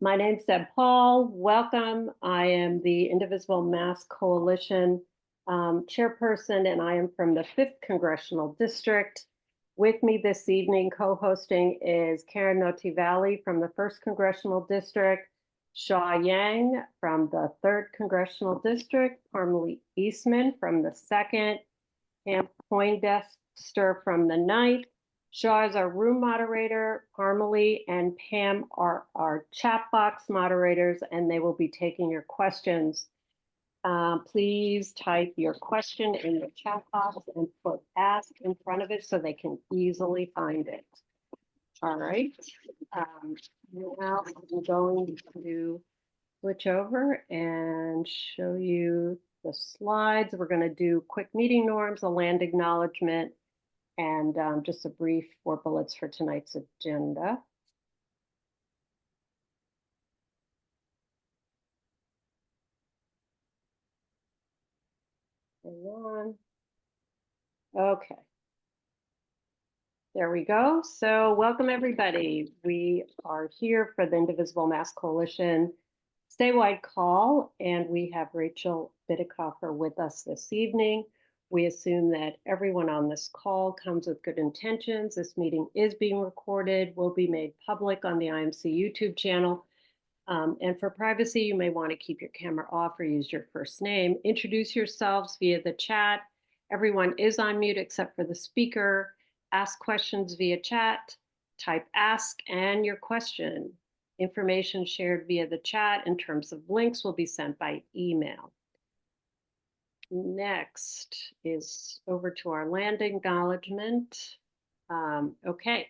My name's Deb Paul. Welcome. I am the Indivisible Mask Coalition chairperson, and I am from the 5th Congressional District. With me this evening, co-hosting is Karen Notivali from the 1st Congressional District, Shaw Yang from the 3rd Congressional District, Parmalee Eastman from the 2nd, Pam Poindexter from the 9th. Shaw is our room moderator, Parmalee and Pam are our chat box moderators, and they will be taking your questions. Please type your question in the chat box and put ask in front of it so they can easily find it. All right. Now I'm going to switch over and show you the slides. We're going to do quick meeting norms, a land acknowledgement, and just a brief 4 bullets for tonight's agenda. Hang on. Okay. There we go. So welcome everybody. We are here for the Indivisible Mask Coalition statewide call, and we have Rachel Bitecofer with us this evening. We assume that everyone on this call comes with good intentions. This meeting is being recorded, will be made public on the IMC YouTube channel. And for privacy, you may want to keep your camera off or use your first name. Introduce yourselves via the chat. Everyone is on mute except for the speaker. Ask questions via chat. Type ask and your question. Information shared via the chat in terms of links will be sent by email. Next is over to our land acknowledgement. Okay,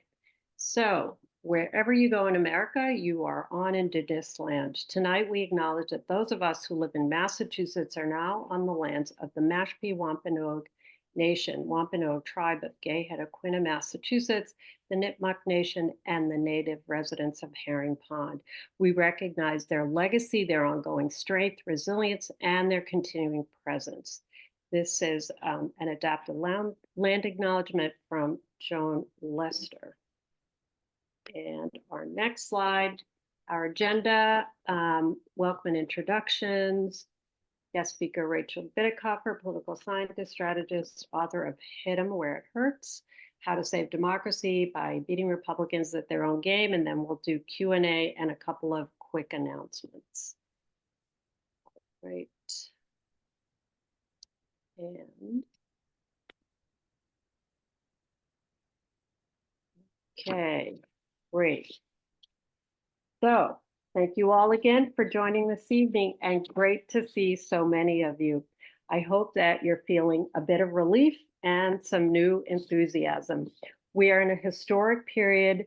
so wherever you go in America, you are on Indigenous land. Tonight, we acknowledge that those of us who live in Massachusetts are now on the lands of the Mashpee Wampanoag Nation, Wampanoag tribe of Gay-Hedequina, Massachusetts, the Nipmuc Nation, and the native residents of Herring Pond. We recognize their legacy, their ongoing strength, resilience, and their continuing presence. This is an adapted land acknowledgement from Joan Lester. And our next slide, our agenda, welcome and introductions. Guest speaker Rachel Bitecofer, political scientist, strategist, author of Hit 'em Where It Hurts, How to Save Democracy by Beating Republicans at Their Own Game, and then we'll do Q&A and a couple of quick announcements. Right. And okay, great. So thank you all again for joining this evening, and great to see so many of you. I hope that you're feeling a bit of relief and some new enthusiasm. We are in a historic period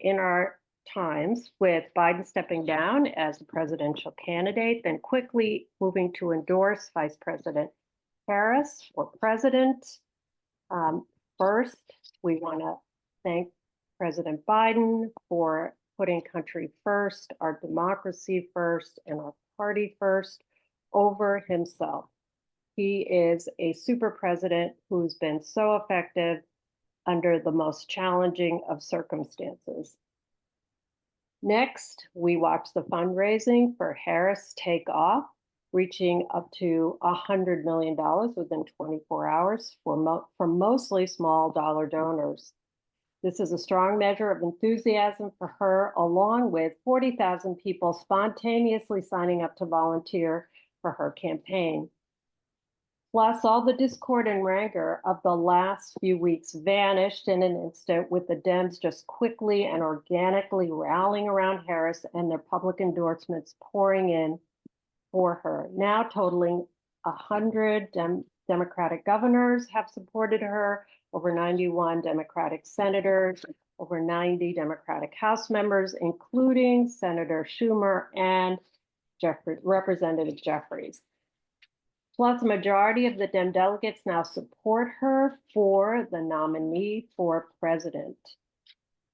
in our times, with Biden stepping down as the presidential candidate, then quickly moving to endorse Vice President Harris for president. First, we want to thank President Biden for putting country first, our democracy first, and our party first over himself. He is a super president who's been so effective under the most challenging of circumstances. Next, we watch the fundraising for Harris take off, reaching up to $100 million within 24 hours from mostly small dollar donors. This is a strong measure of enthusiasm for her, along with 40,000 people spontaneously signing up to volunteer for her campaign. Plus, all the discord and rancor of the last few weeks vanished in an instant, with the Dems just quickly and organically rallying around Harris and their public endorsements pouring in for her. Now totaling 100 Democratic governors have supported her, over 91 Democratic senators, over 90 Democratic House members, including Senator Schumer and Representative Jeffries. Plus, a majority of the Dem delegates now support her for the nominee for president.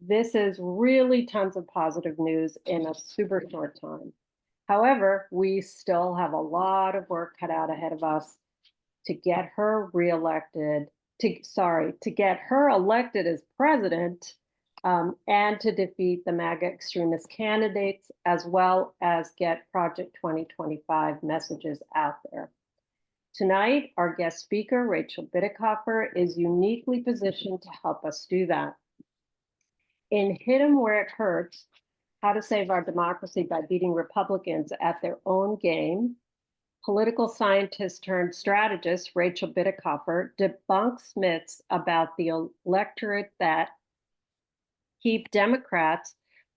This is really tons of positive news in a super short time. However, we still have a lot of work cut out ahead of us to get her reelected, to get her elected as president and to defeat the MAGA extremist candidates, as well as get Project 2025 messages out there. Tonight, our guest speaker, Rachel Bitecofer, is uniquely positioned to help us do that. In Hit 'em Where It Hurts, How to Save Our Democracy by Beating Republicans at Their Own Game, political scientist turned strategist Rachel Bitecofer debunks myths about the electorate that keep Democrats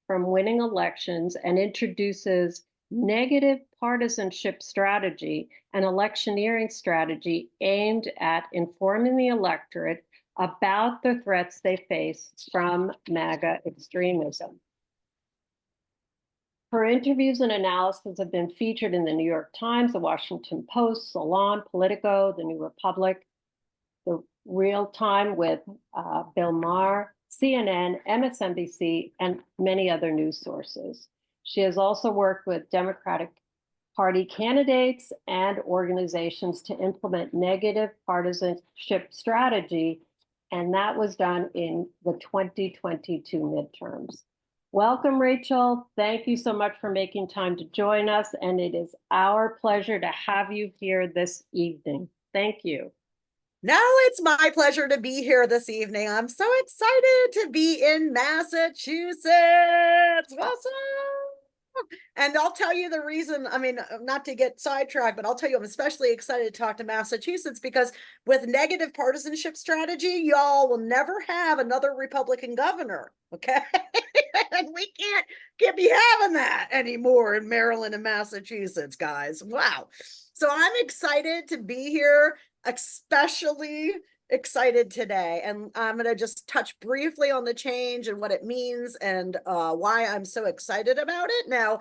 from winning elections and introduces negative partisanship strategy and electioneering strategy aimed at informing the electorate about the threats they face from MAGA extremism. Her interviews and analysis have been featured in the New York Times, the Washington Post, Salon, Politico, the New Republic, the Real Time with Bill Maher, CNN, MSNBC, and many other news sources. She has also worked with Democratic Party candidates and organizations to implement negative partisanship strategy, and that was done in the 2022 midterms. Welcome, Rachel. Thank you so much for making time to join us, and it is our pleasure to have you here this evening. Thank you. No, it's my pleasure to be here this evening. I'm so excited to be in Massachusetts. What's up? And I'll tell you the reason, I mean, not to get sidetracked, but I'll tell you, I'm especially excited to talk to Massachusetts because with negative partisanship strategy, y'all will never have another Republican governor, okay? And we can't be having that anymore in Maryland and Massachusetts, guys. Wow. So I'm excited to be here, especially excited today. And I'm going to just touch briefly on the change and what it means and why I'm so excited about it. Now,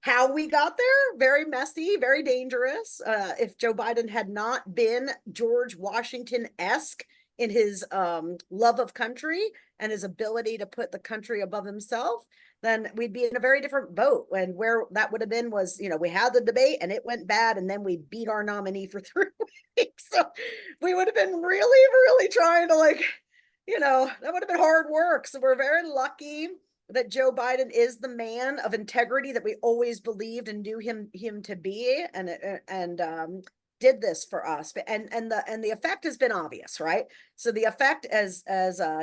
how we got there, very messy, very dangerous. If Joe Biden had not been George Washington-esque in his love of country and his ability to put the country above himself, then we'd be in a very different boat. And where that would have been was, you know, we had the debate and it went bad, and then we beat our nominee for 3 weeks. So we would have been really trying to, like, you know, that would have been hard work. So we're very lucky that Joe Biden is the man of integrity that we always believed and knew him to be, and did this for us. And the effect has been obvious, right? So the effect, as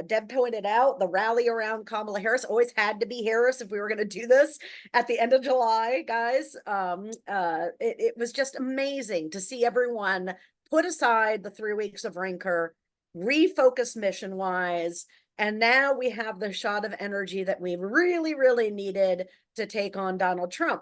Deb pointed out, the rally around Kamala Harris always had to be Harris if we were going to do this at the end of July, guys. It was just amazing to see everyone put aside the 3 weeks of rancor, refocus mission wise. And now we have the shot of energy that we really needed to take on Donald Trump.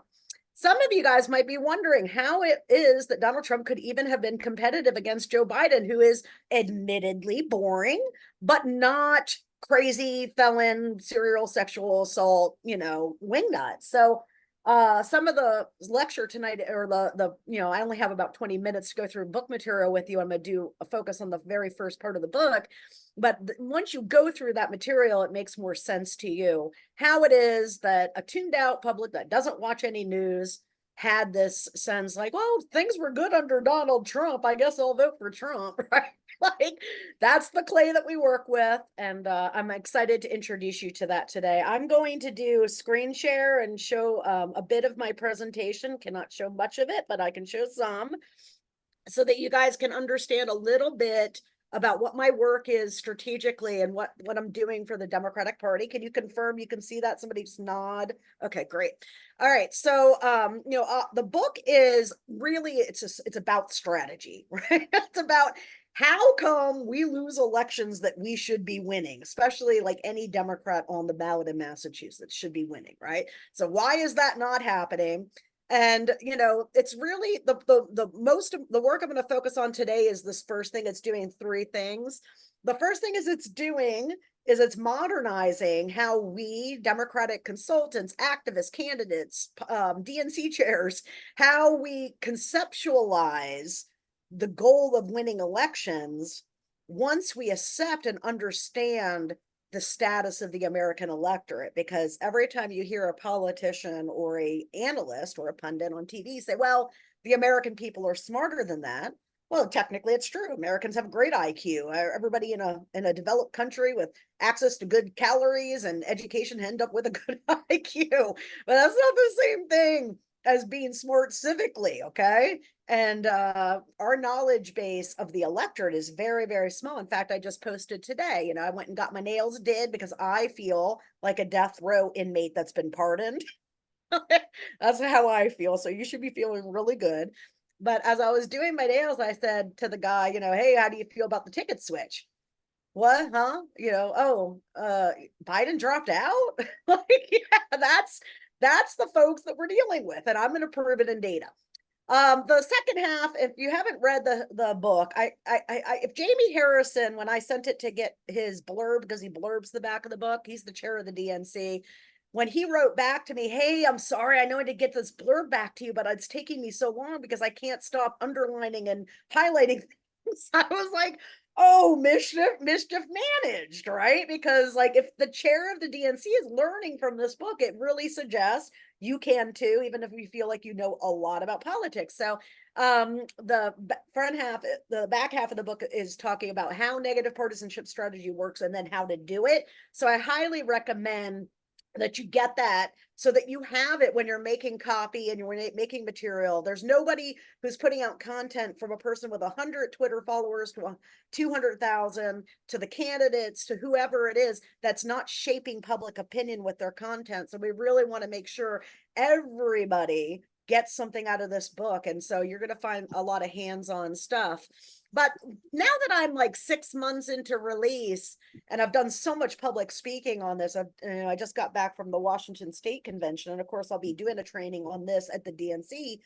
Some of you guys might be wondering how it is that Donald Trump could even have been competitive against Joe Biden, who is admittedly boring, but not crazy felon, serial sexual assault, you know, wingnut. So some of the lecture tonight, or the you know, I only have about 20 minutes to go through book material with you. I'm going to do a focus on the very first part of the book. But once you go through that material, it makes more sense to you how it is that a tuned out public that doesn't watch any news had this sense like, well, things were good under Donald Trump, I guess I'll vote for Trump, right? Like, that's the clay that we work with. And I'm excited to introduce you to that today. I'm going to do a screen share and show a bit of my presentation. Cannot show much of it, but I can show some so that you guys can understand a little bit about what my work is strategically and what I'm doing for the Democratic Party. Can you confirm you can see that? Somebody just nod. Okay, great. All right. So, you know, the book is really, it's about strategy, right? It's about how come we lose elections that we should be winning, especially like any Democrat on the ballot in Massachusetts should be winning, right? So why is that not happening? And, you know, it's really the most of the work I'm going to focus on today is this first thing. It's doing 3 things. The first thing it's modernizing how we Democratic consultants, activists, candidates, DNC chairs, how we conceptualize the goal of winning elections once we accept and understand the status of the American electorate. Because every time you hear a politician or a analyst or a pundit on TV say, well, the American people are smarter than that, Well, technically, it's true. Americans have great IQ. Everybody in a developed country with access to good calories and education end up with a good IQ. But that's not the same thing as being smart civically, okay? And our knowledge base of the electorate is very, very small. In fact, I just posted today, I went and got my nails did because I feel like a death row inmate that's been pardoned. That's how I feel. So you should be feeling really good. But as I was doing my nails, I said to the guy, hey, how do you feel about the ticket switch? What, huh? Oh, Biden dropped out. Like, yeah, that's the folks that we're dealing with, and I'm going to prove it in data. The second half, if you haven't read the book, if Jamie Harrison, when I sent it to get his blurb, because he blurbs the back of the book, he's the chair of the DNC. When he wrote back to me, hey, I'm sorry, I know I did get this blurb back to you, but it's taking me so long because I can't stop underlining and highlighting things. I was like, oh, mischief managed, right? Because like if the chair of the DNC is learning from this book, it really suggests you can too, even if you feel like you know a lot about politics. So the back half of the book is talking about how negative partisanship strategy works and then how to do it. So I highly recommend that you get that so that you have it when you're making copy and you're making material. There's nobody who's putting out content, from a person with 100 Twitter followers to 200,000 to the candidates to whoever it is, that's not shaping public opinion with their content. So we really want to make sure everybody gets something out of this book. And so you're going to find a lot of hands-on stuff. But now that I'm like 6 months into release and I've done so much public speaking on this, I just got back from the Washington State Convention. And of course, I'll be doing a training on this at the DNC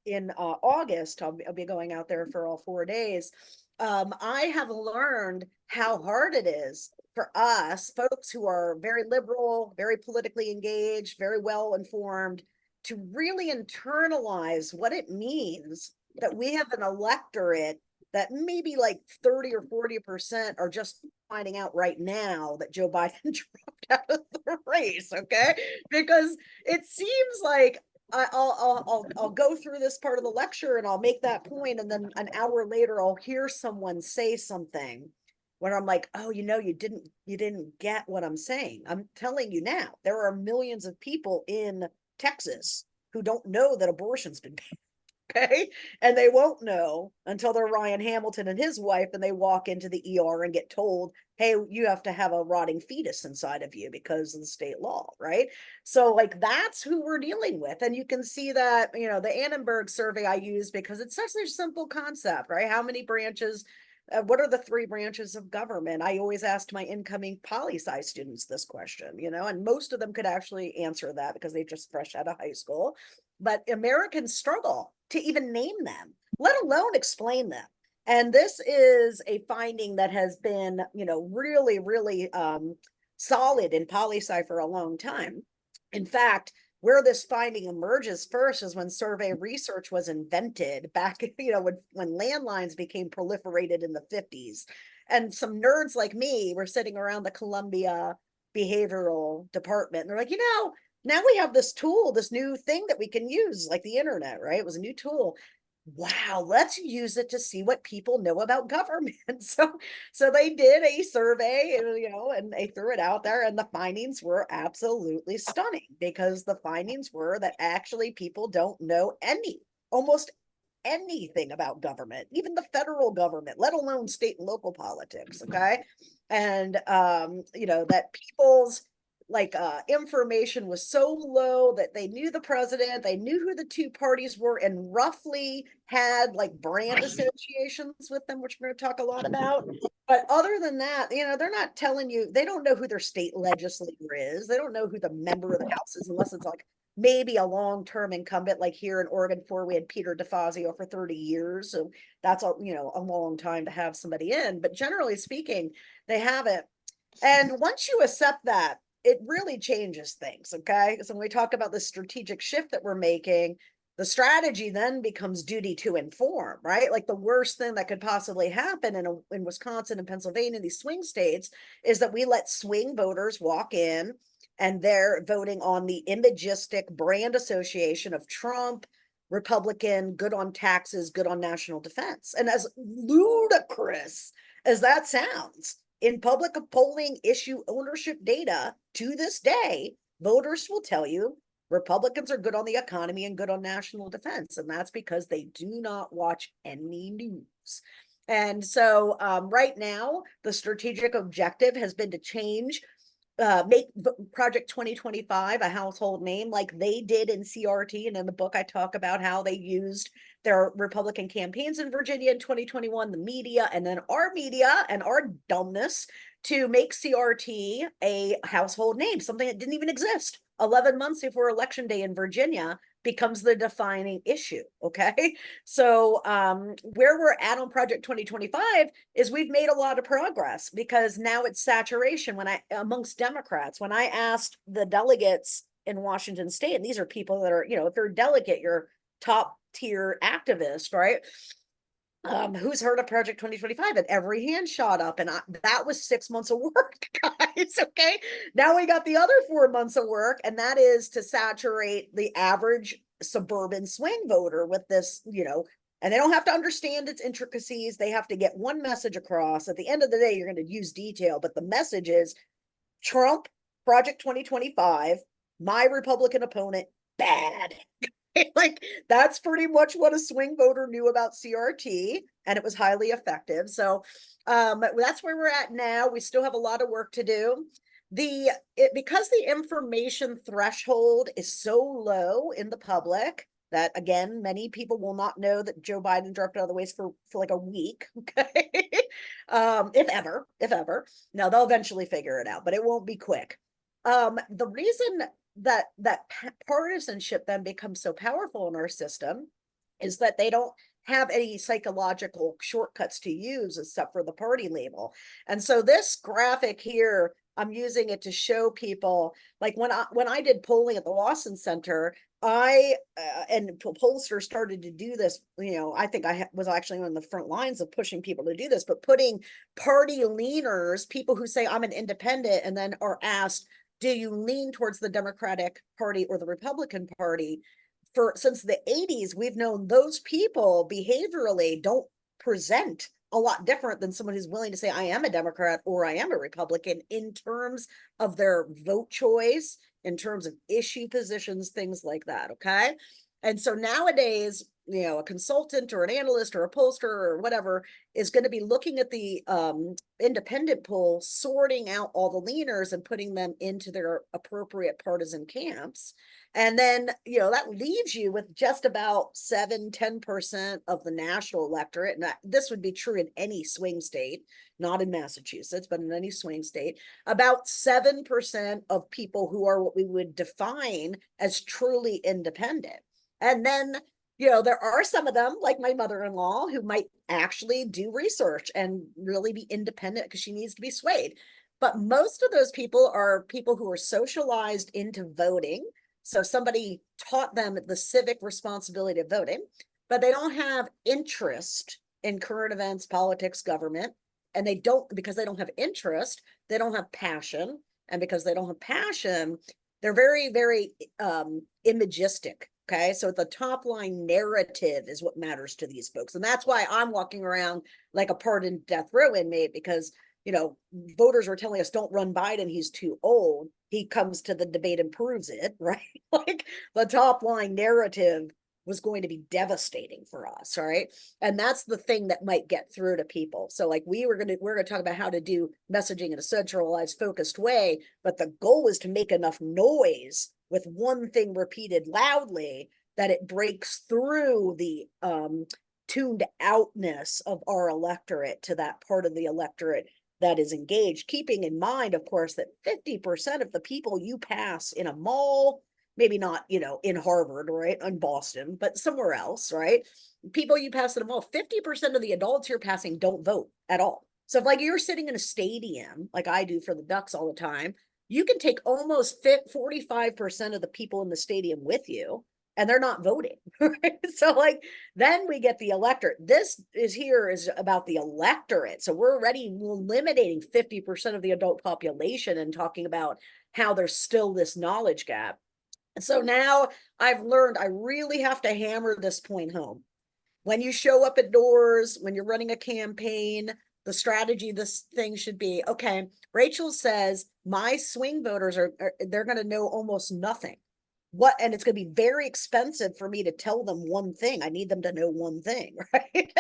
in August. I'll be going out there for all 4 days. I have learned how hard it is for us, folks who are very liberal, very politically engaged, very well informed, to really internalize what it means that we have an electorate that maybe like 30 or 40% are just finding out right now that Joe Biden dropped out of the race, okay? Because it seems like I'll go through this part of the lecture and I'll make that point, and then an hour later I'll hear someone say something where I'm like, oh, you didn't get what I'm saying. I'm telling you now, there are millions of people in Texas who don't know that abortion's been banned. Okay. And they won't know until they're Ryan Hamilton and his wife, and they walk into the ER and get told, hey, you have to have a rotting fetus inside of you because of the state law. Right. So, like, that's who we're dealing with. And you can see that, the Annenberg survey I use because it's such a simple concept, right? How many branches? What are the 3 branches of government? I always asked my incoming poli-sci students this question, and most of them could actually answer that because they just fresh out of high school. But Americans struggle to even name them, let alone explain them. And this is a finding that has been, really, really solid in poli-sci for a long time. In fact, where this finding emerges first is when survey research was invented back, when landlines became proliferated in the 50s. And some nerds like me were sitting around the Columbia Behavioral Department. And they're like, now we have this tool, this new thing that we can use, like the internet, right? It was a new tool. Wow, let's use it to see what people know about government. So they did a survey, and they threw it out there, and the findings were absolutely stunning, because the findings were that actually people don't know almost anything about government, even the federal government, let alone state and local politics. Okay. And that people's information was so low that they knew the president, they knew who the 2 parties were, and roughly had like brand associations with them, which we're going to talk a lot about. But other than that, they're not telling you, they don't know who their state legislator is. They don't know who the member of the House is, unless it's like maybe a long-term incumbent, like here in Oregon 4, we had Peter DeFazio for 30 years. So that's a long time to have somebody in. But generally speaking, they haven't. And once you accept that, it really changes things. Okay. So when we talk about the strategic shift that we're making, the strategy then becomes duty to inform, right? Like the worst thing that could possibly happen in Wisconsin and Pennsylvania, these swing states, is that we let swing voters walk in and they're voting on the imagistic brand association of Trump, Republican, good on taxes, good on national defense. And as ludicrous as that sounds, in public polling issue ownership data to this day, voters will tell you Republicans are good on the economy and good on national defense. And that's because they do not watch any news. And so right now, the strategic objective has been to change, make Project 2025 a household name like they did in CRT. And in the book, I talk about how they used their Republican campaigns in Virginia in 2021, the media, and then our media and our dumbness to make CRT a household name, something that didn't even exist. 11 months before Election Day in Virginia becomes the defining issue. Okay. So where we're at on Project 2025 is we've made a lot of progress because now it's saturation amongst Democrats. When I asked the delegates in Washington State, and these are people that are, you know, if you're a delegate, you're top tier activist, right? Who's heard of Project 2025? And every hand shot up. And that was 6 months of work, guys. Okay. Now we got the other 4 months of work, and that is to saturate the average suburban swing voter with this, you know, and they don't have to understand its intricacies. They have to get one message across. At the end of the day, you're going to use detail, but the message is Trump, Project 2025, my Republican opponent, bad. Like that's pretty much what a swing voter knew about CRT, and it was highly effective. So that's where we're at now. We still have a lot of work to do. Because the information threshold is so low in the public that, again, many people will not know that Joe Biden dropped out of the race for like a week. Okay. If ever. Now they'll eventually figure it out, but it won't be quick. The reason that partisanship then becomes so powerful in our system is that they don't have any psychological shortcuts to use except for the party label. And so this graphic here, I'm using it to show people, like when I did polling at the Lawson Center, and pollsters started to do this, you know, I think I was actually on the front lines of pushing people to do this, but putting party leaners, people who say I'm an independent and then are asked, do you lean towards the Democratic Party or the Republican Party? Since the 80s, we've known those people behaviorally don't present a lot different than someone who's willing to say, I am a Democrat or I am a Republican in terms of their vote choice, in terms of issue positions, things like that. Okay. And so nowadays, you know, a consultant or an analyst or a pollster or whatever is going to be looking at the independent poll, sorting out all the leaners and putting them into their appropriate partisan camps. And then, you know, that leaves you with just about 7-10% of the national electorate. And this would be true in any swing state, not in Massachusetts, but in any swing state, about 7% of people who are what we would define as truly independent. And then, you know, there are some of them, like my mother-in-law, who might actually do research and really be independent because she needs to be swayed. But most of those people are people who are socialized into voting. So somebody taught them the civic responsibility of voting, but they don't have interest in current events, politics, government. And because they don't have interest, they don't have passion. And because they don't have passion, they're very, very imagistic. Okay, so the top line narrative is what matters to these folks. And that's why I'm walking around like a pardoned death row inmate, because, you know, voters were telling us don't run Biden, he's too old. He comes to the debate and proves it, right? Like the top line narrative was going to be devastating for us, right? And that's the thing that might get through to people. So like we're going to talk about how to do messaging in a centralized, focused way, but the goal is to make enough noise with one thing repeated loudly that it breaks through the tuned outness of our electorate to that part of the electorate that is engaged, keeping in mind, of course, that 50% of the people you pass in a mall, maybe not, you know, in Harvard, right, in Boston, but somewhere else, right? People you pass in a mall, 50% of the adults you're passing don't vote at all. So if like you're sitting in a stadium, like I do for the Ducks all the time, you can take almost 45% of the people in the stadium with you, and they're not voting. Right? So like, then we get the electorate. This is about the electorate. So we're already eliminating 50% of the adult population and talking about how there's still this knowledge gap. So now I've learned I really have to hammer this point home. When you show up at doors, when you're running a campaign, the strategy, this thing should be, okay, Rachel says my swing voters they're going to know almost nothing. And it's going to be very expensive for me to tell them one thing. I need them to know one thing, right?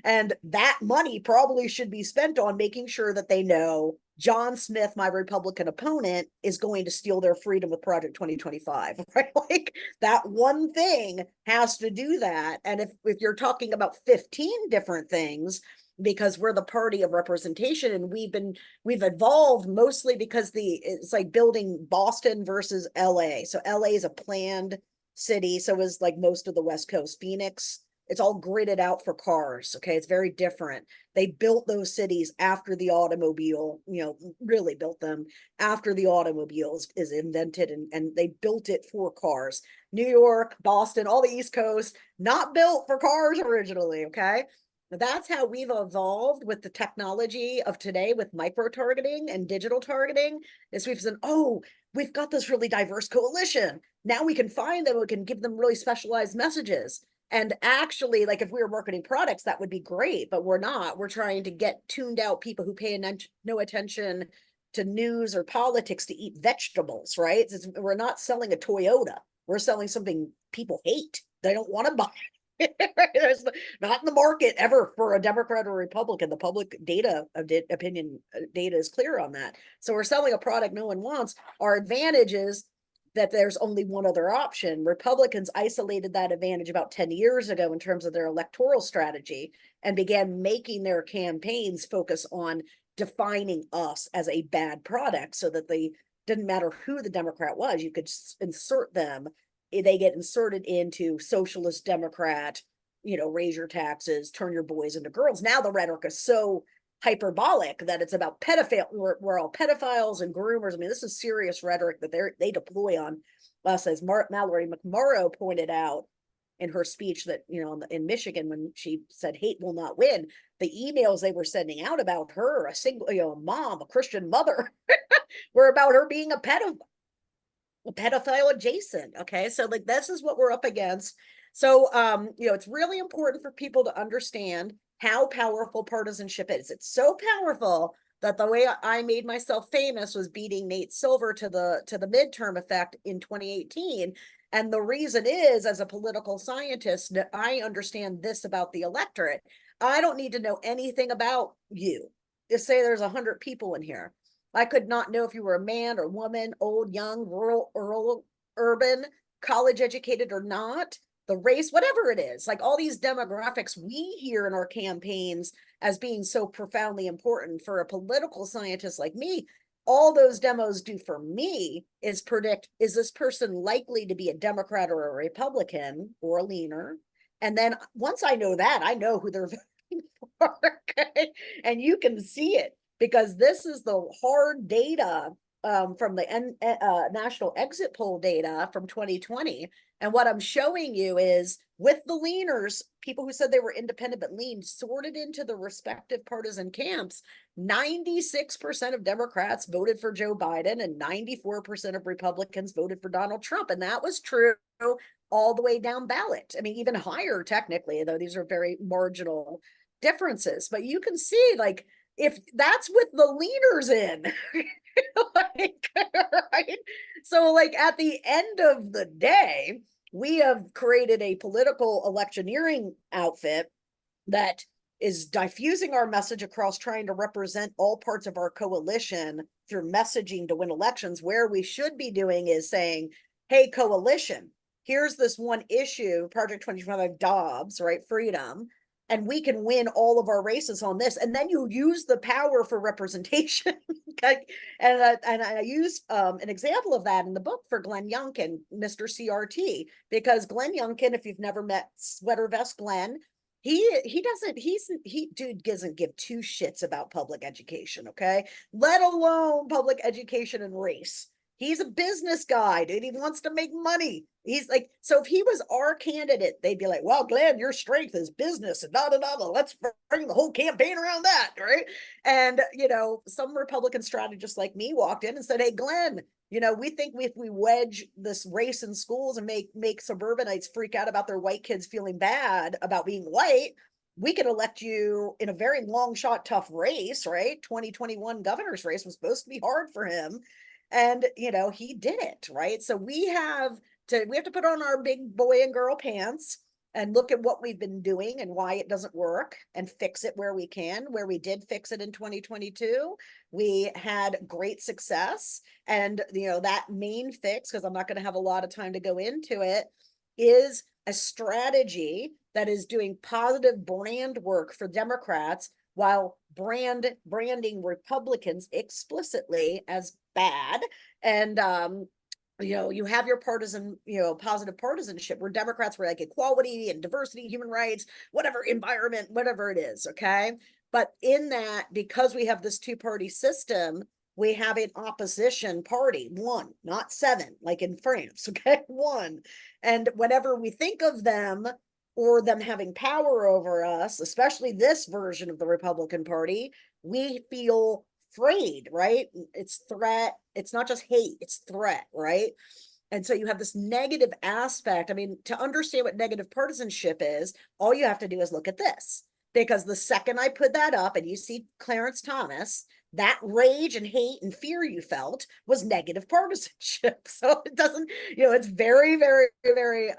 And that money probably should be spent on making sure that they know John Smith, my Republican opponent, is going to steal their freedom with Project 2025, right? Like that one thing has to do that. And if you're talking about 15 different things, because we're the party of representation and we've evolved mostly because it's like building Boston versus LA. So LA is a planned city. So is like most of the West Coast. Phoenix, it's all gridded out for cars. Okay. It's very different. They built those cities after the automobile, really built them after the automobile is invented, and they built it for cars. New York, Boston, all the East Coast, not built for cars originally. Okay. That's how we've evolved with the technology of today with micro targeting and digital targeting. Is we've said, oh, we've got this really diverse coalition. Now we can find them, we can give them really specialized messages. And actually, like if we were marketing products, that would be great, but we're not. We're trying to get tuned out people who pay no attention to news or politics to eat vegetables, right? We're not selling a Toyota. We're selling something people hate. They don't want to buy. There's not in the market ever for a Democrat or Republican. The public data opinion data is clear on that. So we're selling a product no one wants. Our advantage is that there's only one other option. Republicans isolated that advantage about 10 years ago in terms of their electoral strategy and began making their campaigns focus on defining us as a bad product so that they didn't matter who the Democrat was, you could insert them. They get inserted into socialist Democrat, raise your taxes, turn your boys into girls. Now the rhetoric is so hyperbolic that it's about pedophile. We're all pedophiles and groomers. I mean, this is serious rhetoric that they deploy on us, as Mallory McMorrow pointed out in her speech that, in Michigan, when she said hate will not win, the emails they were sending out about her, a single, mom, a Christian mother, were about her being a pedophile adjacent. Okay. So like, this is what we're up against. So, it's really important for people to understand how powerful partisanship is. It's so powerful that the way I made myself famous was beating Nate Silver to the midterm effect in 2018. And the reason is, as a political scientist, I understand this about the electorate. I don't need to know anything about you. Just say there's 100 people in here. I could not know if you were a man or woman, old, young, rural, urban, college educated or not, the race, whatever it is. Like all these demographics we hear in our campaigns as being so profoundly important. For a political scientist like me, all those demos do for me is predict, is this person likely to be a Democrat or a Republican or a leaner? And then once I know that, I know who they're voting for. Okay? And you can see it, because this is the hard data from the national exit poll data from 2020. And what I'm showing you is, with the leaners, people who said they were independent but lean, sorted into the respective partisan camps, 96% of Democrats voted for Joe Biden and 94% of Republicans voted for Donald Trump. And that was true all the way down ballot. I mean, even higher technically, though these are very marginal differences. But you can see, like, if that's with the leaners in, like, right? So like at the end of the day, we have created a political electioneering outfit that is diffusing our message across, trying to represent all parts of our coalition through messaging to win elections. Where we should be doing is saying, hey, coalition, here's this one issue, Project 2025 Dobbs, right? Freedom. And we can win all of our races on this. And then you use the power for representation. Okay? And I use an example of that in the book for Glenn Youngkin, Mr. CRT, because Glenn Youngkin, if you've never met Sweater Vest Glenn, he doesn't give two shits about public education, okay? Let alone public education and race. He's a business guy, dude. He wants to make money. He's like, so if he was our candidate, they'd be like, well, Glenn, your strength is business and da da da. Let's bring the whole campaign around that, right? And some Republican strategist like me walked in and said, hey, Glenn, You know, we think if we wedge this race in schools and make suburbanites freak out about their white kids feeling bad about being white, we could elect you in a very long shot, tough race, right? 2021 governor's race was supposed to be hard for him. And, you know, he did it, right? So we have to put on our big boy and girl pants and look at what we've been doing and why it doesn't work and fix it where we can. Where we did fix it in 2022, we had great success. And, you know, that main fix, because I'm not going to have a lot of time to go into it, is a strategy that is doing positive brand work for Democrats while branding Republicans explicitly as bad. And you know, you have your partisan, you know, positive partisanship where Democrats were like equality and diversity, human rights, whatever, environment, whatever it is. Okay. But in that, because we have this two-party system, we have an opposition party, one, not seven, like in France. Okay. One. And whenever we think of them or them having power over us, especially this version of the Republican Party, we feel afraid, right? It's threat. It's not just hate, it's threat, right? And so you have this negative aspect. I mean, to understand what negative partisanship is, all you have to do is look at this. Because the second I put that up and you see Clarence Thomas, that rage and hate and fear you felt was negative partisanship. So it doesn't, you know, it's very, very, very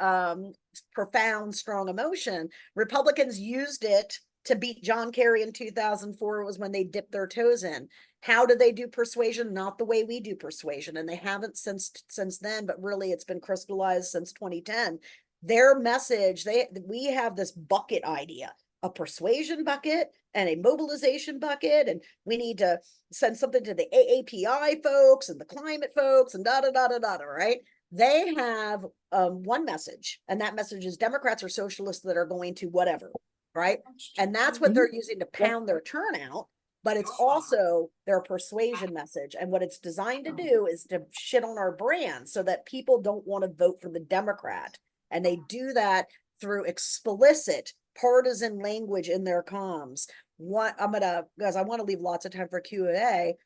profound, strong emotion. Republicans used it to beat John Kerry in 2004 was when they dipped their toes in. How do they do persuasion? Not the way we do persuasion. And they haven't since then, but really it's been crystallized since 2010. Their message, we have this bucket idea, a persuasion bucket and a mobilization bucket. And we need to send something to the AAPI folks and the climate folks and da da da da da, right? They have one message, and that message is Democrats are socialists that are going to whatever, right? And that's what they're using to pound their turnout, but it's also their persuasion message. And what it's designed to do is to shit on our brand so that people don't want to vote for the Democrat. And they do that through explicit partisan language in their comms. Because I want to leave lots of time for Q&A.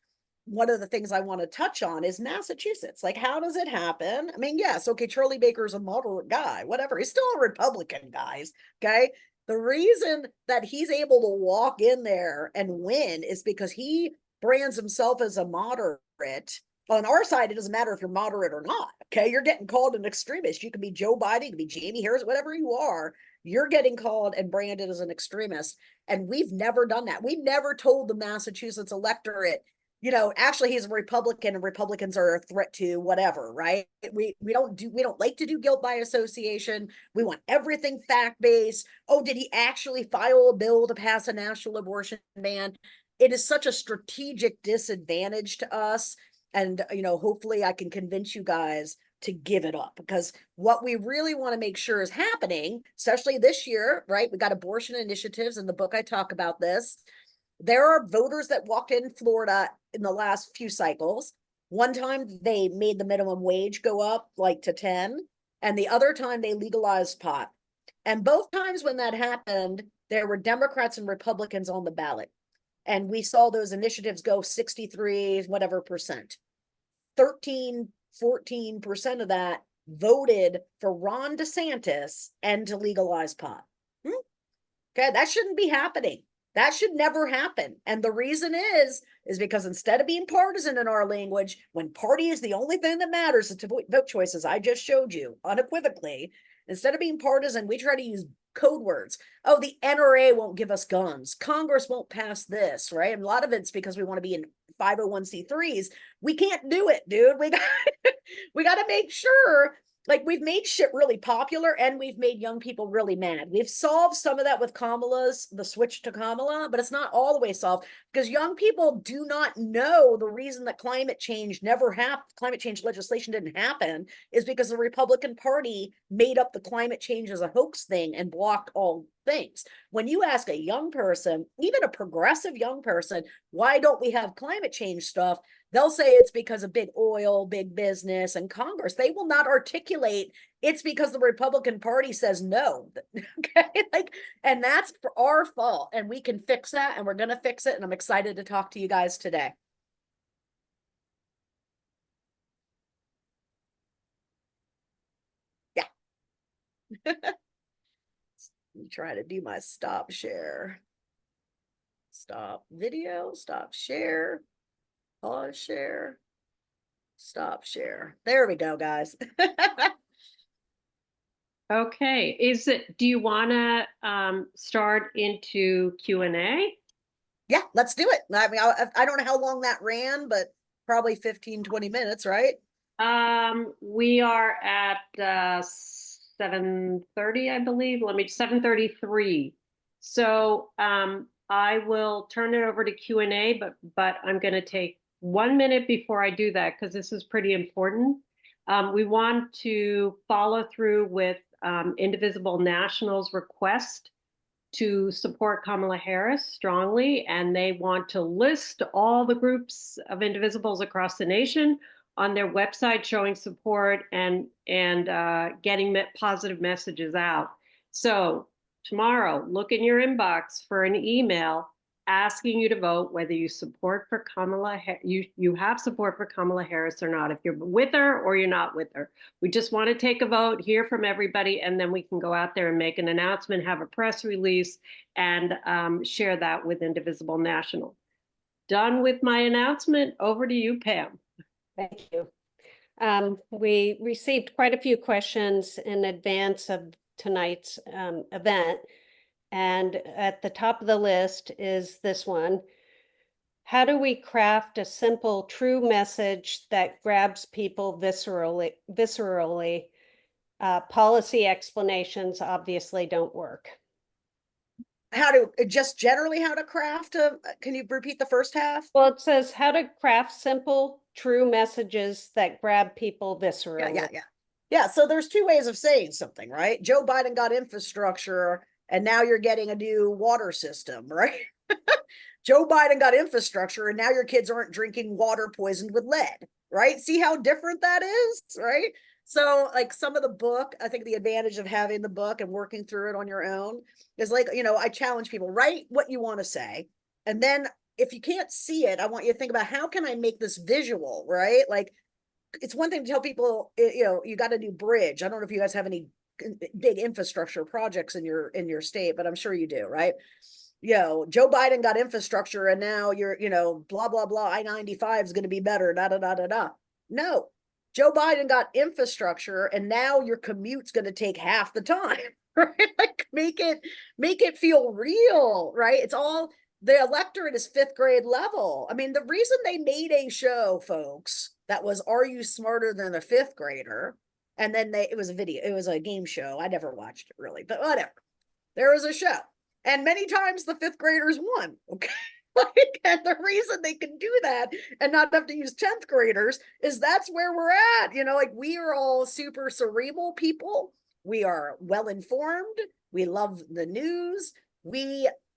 One of the things I want to touch on is Massachusetts. Like, how does it happen? I mean, yes, okay, Charlie Baker's a moderate guy, whatever. He's still a Republican, guys. Okay. The reason that he's able to walk in there and win is because he brands himself as a moderate. On our side, it doesn't matter if you're moderate or not. Okay. You're getting called an extremist. You can be Joe Biden, you can be Jamie Harris, whatever you are. You're getting called and branded as an extremist. And we've never done that. We never told the Massachusetts electorate, you know, actually he's a Republican and Republicans are a threat to whatever, right? We don't like to do guilt by association. We want everything fact-based. Oh, did he actually file a bill to pass a national abortion ban? It is such a strategic disadvantage to us. And, you know, hopefully I can convince you guys to give it up, because what we really want to make sure is happening, especially this year, right? We got abortion initiatives in the book. I talk about this. There are voters that walked in Florida in the last few cycles. One time they made the minimum wage go up like to 10, and the other time they legalized pot. And both times when that happened, there were Democrats and Republicans on the ballot. And we saw those initiatives go 63, whatever percent. 13, 14% of that voted for Ron DeSantis and to legalize pot. Okay, that shouldn't be happening. That should never happen. And the reason is because instead of being partisan in our language, when party is the only thing that matters to vote choices, I just showed you unequivocally, instead of being partisan, we try to use code words. Oh, the NRA won't give us guns. Congress won't pass this, right? And a lot of it's because we want to be in 501c3s. We can't do it, dude. We got to make sure, like, we've made shit really popular and we've made young people really mad. We've solved some of that with the switch to Kamala, but it's not all the way solved because young people do not know the reason that climate change legislation didn't happen is because the Republican Party made up the climate change as a hoax thing and blocked all things. When you ask a young person, even a progressive young person, why don't we have climate change stuff? They'll say it's because of big oil, big business, and Congress. They will not articulate it's because the Republican Party says no. Okay, and that's for our fault. And we can fix that, and we're going to fix it. And I'm excited to talk to you guys today. I'm trying to do my stop share. Stop video, stop share, pause share, stop share. There we go, guys. Okay, do you want to start into Q&A? Yeah, let's do it. I mean, I don't know how long that ran, but probably 15, 20 minutes, right? We are at 7:30, I believe. 7:33. So I will turn it over to Q&A, but I'm going to take 1 minute before I do that because this is pretty important. We want to follow through with Indivisible National's request to support Kamala Harris strongly, and they want to list all the groups of indivisibles across the nation on their website showing support and getting positive messages out. So tomorrow, look in your inbox for an email asking you to vote whether you support for Kamala, you have support for Kamala Harris or not, if you're with her or you're not with her. We just want to take a vote, hear from everybody, and then we can go out there and make an announcement, have a press release, and share that with Indivisible National. Done with my announcement. Over to you, Pam. Thank you. We received quite a few questions in advance of tonight's event. And at the top of the list is this one. How do we craft a simple, true message that grabs people viscerally? Policy explanations obviously don't work. Just generally how to craft can you repeat the first half? Well, it says how to craft simple, true messages that grab people viscerally. Yeah, so there's two ways of saying something, right? Joe Biden got infrastructure, and now you're getting a new water system, right? Joe Biden got infrastructure, and now your kids aren't drinking water poisoned with lead, right? See how different that is, right? So like some of the book, I think the advantage of having the book and working through it on your own is like, I challenge people, write what you want to say. And then if you can't see it, I want you to think about how can I make this visual, right? Like it's one thing to tell people, you got a new bridge. I don't know if you guys have any big infrastructure projects in your state, but I'm sure you do, right? Joe Biden got infrastructure and now you're, blah, blah, blah, I-95 is going to be better, da, da, da, da, da. No, Joe Biden got infrastructure and now your commute's going to take half the time, right? Like make it feel real, right? It's all, the electorate is 5th grade level. I mean, the reason they made a show, folks, that was, are you smarter than a 5th grader? And then it was a game show. I never watched it really, but whatever. There was a show. And many times the 5th graders won, okay? And the reason they can do that and not have to use 10th graders is that's where we're at. Like we are all super cerebral people. We are well-informed. We love the news.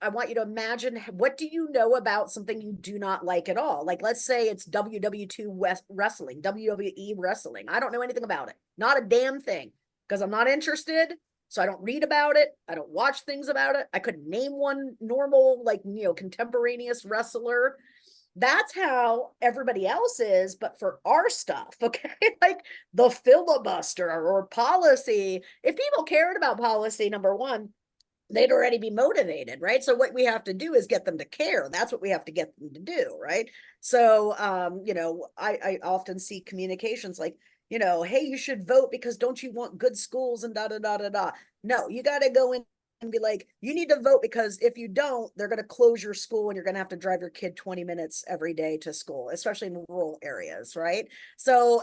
I want you to imagine, what do you know about something you do not like at all? Like, let's say it's WWE wrestling, WWE wrestling. I don't know anything about it. Not a damn thing, because I'm not interested. So I don't read about it. I don't watch things about it. I couldn't name one normal, contemporaneous wrestler. That's how everybody else is, but for our stuff, okay? Like the filibuster or policy. If people cared about policy, number one, they'd already be motivated, right? So what we have to do is get them to care. That's what we have to get them to do, right? So, I often see communications like, hey, you should vote because don't you want good schools and da da da da da. No, you got to go in and be like, you need to vote because if you don't, they're going to close your school and you're going to have to drive your kid 20 minutes every day to school, especially in rural areas, right? So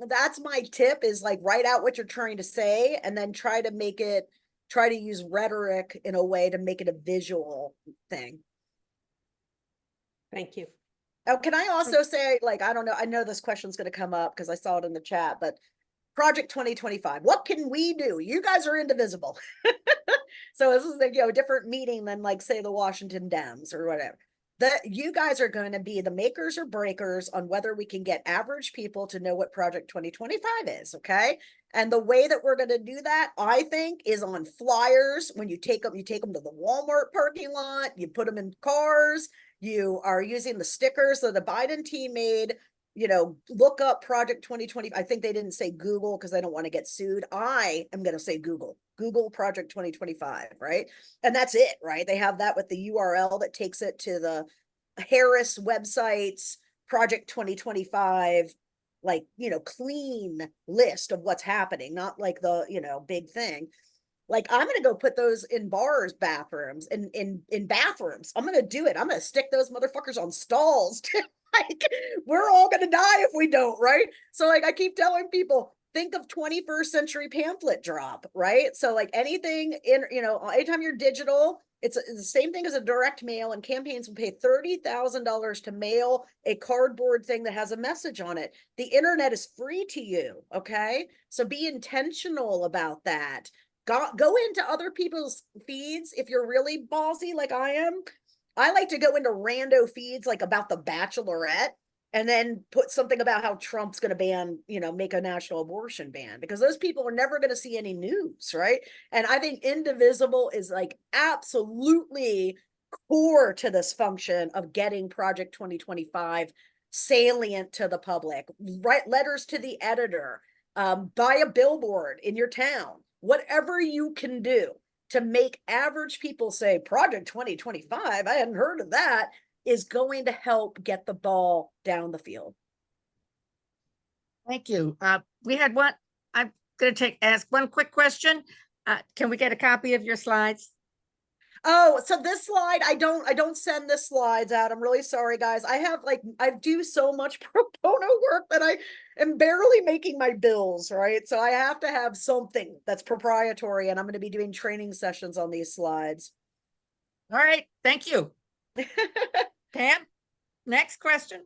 that's my tip, is like write out what you're trying to say and then try to use rhetoric in a way to make it a visual thing. Thank you. Oh, can I also say, I don't know, I know this question's going to come up because I saw it in the chat, but Project 2025, what can we do? You guys are indivisible. So this is a different meeting than say the Washington Dems or whatever. You guys are going to be the makers or breakers on whether we can get average people to know what Project 2025 is, okay? And the way that we're going to do that, I think, is on flyers. When you take them to the Walmart parking lot, you put them in cars. You are using the stickers that the Biden team made. you know, look up Project 2020. I think they didn't say Google because I don't want to get sued. I am going to say Google Project 2025, right? And that's it, right? They have that with the URL that takes it to the Harris websites, Project 2025, like, you know, clean list of what's happening, not like the, you know, big thing. Like, I'm gonna go put those in bars, bathrooms, in bathrooms. I'm gonna do it. I'm gonna stick those motherfuckers on stalls. Like, we're all gonna die if we don't, right? So like I keep telling people, think of 21st century pamphlet drop, right? So like anything in, you know, anytime you're digital, it's the same thing as a direct mail, and campaigns will pay $30,000 to mail a cardboard thing that has a message on it. The internet is free to you, okay? So be intentional about that. Go into other people's feeds if you're really ballsy like I am. I like to go into rando feeds like about the Bachelorette and then put something about how Trump's going to ban, you know, make a national abortion ban, because those people are never going to see any news, right? And I think Indivisible is like absolutely core to this function of getting Project 2025 salient to the public. Write letters to the editor, buy a billboard in your town, whatever you can do to make average people say Project 2025, I hadn't heard of that, is going to help get the ball down the field. Thank you. We had one, I'm going to ask one quick question. Can we get a copy of your slides? Oh, so this slide, I don't send the slides out. I'm really sorry, guys. I do so much pro bono work that I am barely making my bills, right? So I have to have something that's proprietary, and I'm going to be doing training sessions on these slides. All right, thank you. Pam, next question.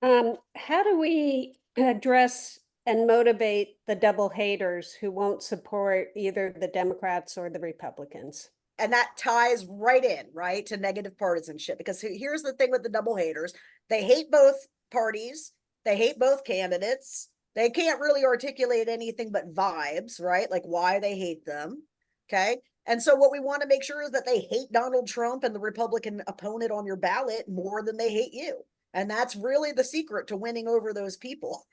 How do we address and motivate the double haters who won't support either the Democrats or the Republicans? And that ties right in, right, to negative partisanship. Because here's the thing with the double haters. They hate both parties. They hate both candidates. They can't really articulate anything but vibes, right? Like why they hate them. Okay. And so what we want to make sure is that they hate Donald Trump and the Republican opponent on your ballot more than they hate you. And that's really the secret to winning over those people.